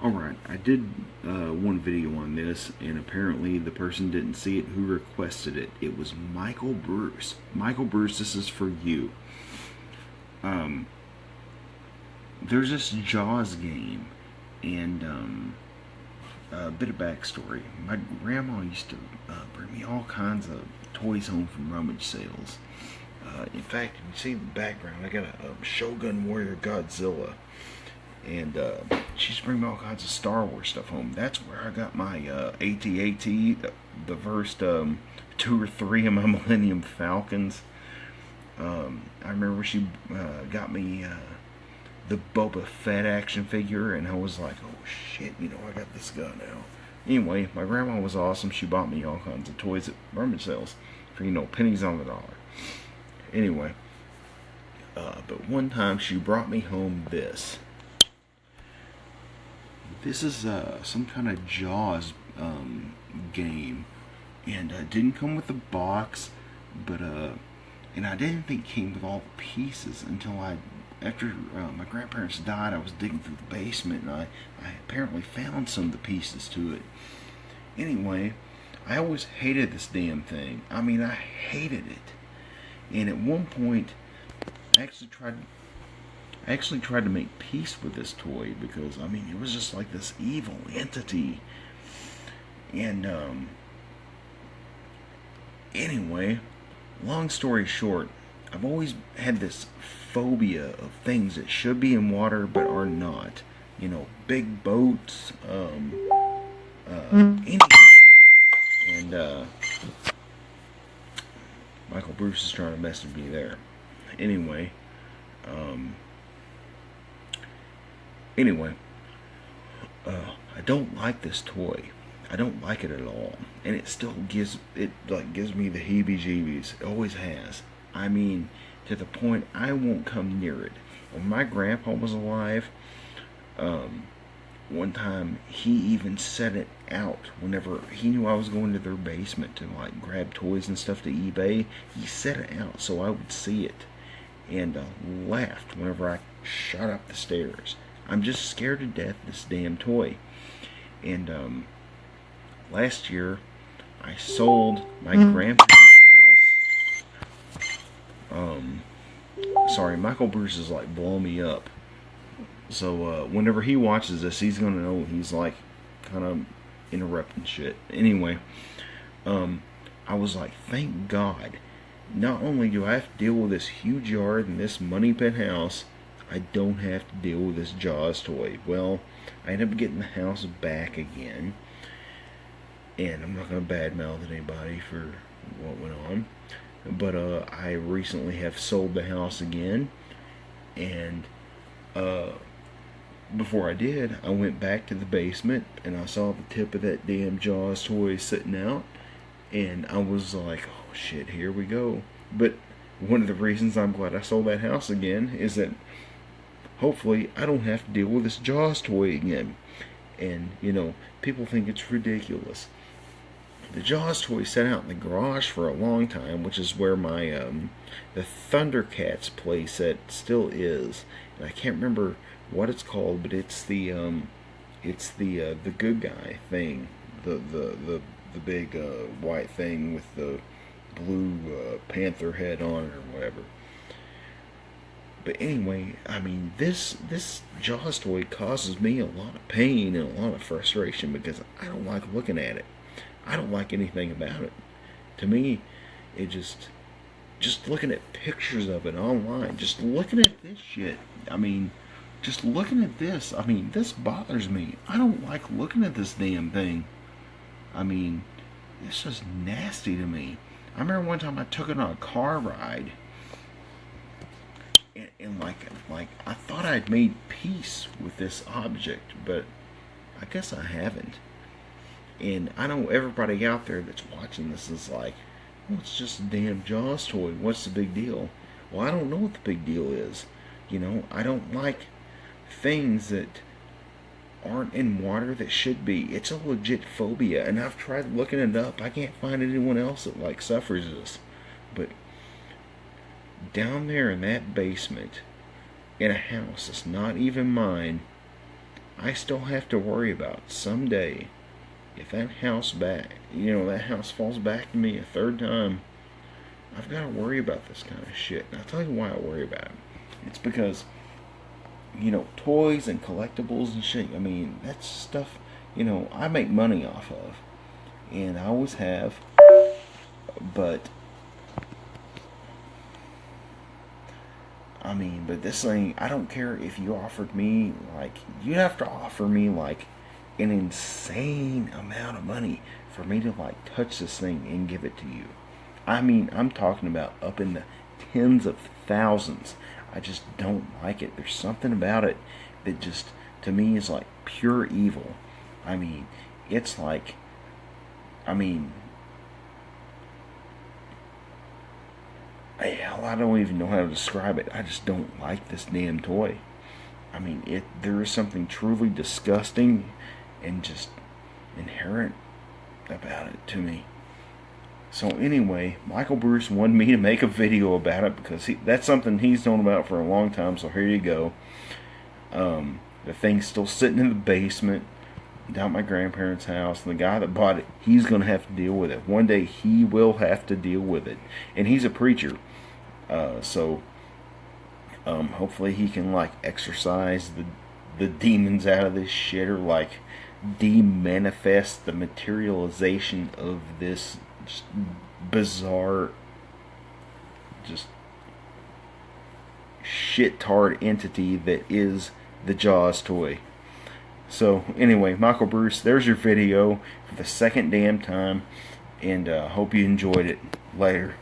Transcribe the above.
Alright, I did one video on this, and apparently the person didn't see it who requested it. It was Michael Bruce. Michael Bruce, this is for you. Um, there's this Jaws game, and a bit of backstory. My grandma used to bring me all kinds of toys home from rummage sales. In fact, you can see in the background, I got a Shogun Warrior Godzilla. And she used to bring me all kinds of Star Wars stuff home. That's where I got my AT-AT, the first 2 or 3 of my Millennium Falcons. I remember she got me the Boba Fett action figure, and I was like, oh shit, I got this gun now. Anyway, my grandma was awesome. She bought me all kinds of toys at rummage sales for, pennies on the dollar. Anyway, but one time she brought me home this. This is some kind of Jaws game, and it didn't come with a box, but and I didn't think it came with all the pieces until after my grandparents died. I was digging through the basement, and I apparently found some of the pieces to it. Anyway, I always hated this damn thing. I mean, I hated it, and at one point, I actually tried to make peace with this toy because, it was just like this evil entity. And, anyway, long story short, I've always had this phobia of things that should be in water but are not. Big boats, anything. And, Michael Bruce is trying to mess with me there. Anyway, I don't like this toy. I don't like it at all, and it still gives me the heebie-jeebies. It always has. To the point I won't come near it. When my grandpa was alive, one time he even set it out. Whenever he knew I was going to their basement to grab toys and stuff to eBay, he set it out so I would see it, and laughed whenever I shot up the stairs. I'm just scared to death of this damn toy. And last year, I sold my grandparents' house. Sorry, Michael Bruce is blowing me up. So whenever he watches this, he's gonna know he's kind of interrupting shit. Anyway, I was like, thank God. Not only do I have to deal with this huge yard and this money pit house, I don't have to deal with this Jaws toy. Well, I ended up getting the house back again, and I'm not going to badmouth anybody for what went on, but I recently have sold the house again, and before I did, I went back to the basement, and I saw the tip of that damn Jaws toy sitting out, and I was like, oh shit, here we go. But one of the reasons I'm glad I sold that house again is that hopefully I don't have to deal with this Jaws toy again. And, people think it's ridiculous. The Jaws toy sat out in the garage for a long time, which is where my, the Thundercats playset still is. And I can't remember what it's called, but it's the good guy thing. The big white thing with the blue panther head on it or whatever. But anyway, this Jaws toy causes me a lot of pain and a lot of frustration because I don't like looking at it. I don't like anything about it. To me, it just looking at pictures of it online, just looking at this shit. Just looking at this, this bothers me. I don't like looking at this damn thing. It's just nasty to me. I remember one time I took it on a car ride, and I thought I'd made peace with this object, but I guess I haven't. And I know everybody out there that's watching this is like, well, it's just a damn Jaws toy. What's the big deal? Well, I don't know what the big deal is. I don't like things that aren't in water that should be. It's a legit phobia, and I've tried looking it up. I can't find anyone else that suffers this. But down there in that basement, in a house that's not even mine, I still have to worry about someday if that house that house falls back to me a third time. I've got to worry about this kind of shit. And I'll tell you why I worry about it. It's because, toys and collectibles and shit, I mean, that's stuff, I make money off of. And I always have. But, but this thing, I don't care if you offered me, you'd have to offer me, an insane amount of money for me to, touch this thing and give it to you. I'm talking about up in the tens of thousands. I just don't like it. There's something about it that just, to me, is like pure evil. It's like, hell, I don't even know how to describe it. I just don't like this damn toy. There is something truly disgusting and just inherent about it to me. So anyway, Michael Bruce wanted me to make a video about it because that's something he's known about for a long time. So here you go. The thing's still sitting in the basement down at my grandparents' house, and the guy that bought it, he's going to have to deal with it. One day he will have to deal with it, and he's a preacher. So hopefully he can exorcise the demons out of this shit, or de-manifest the materialization of this just bizarre, just shit-tard entity that is the Jaws toy. So anyway, Michael Bruce, there's your video for the second damn time, and hope you enjoyed it. Later.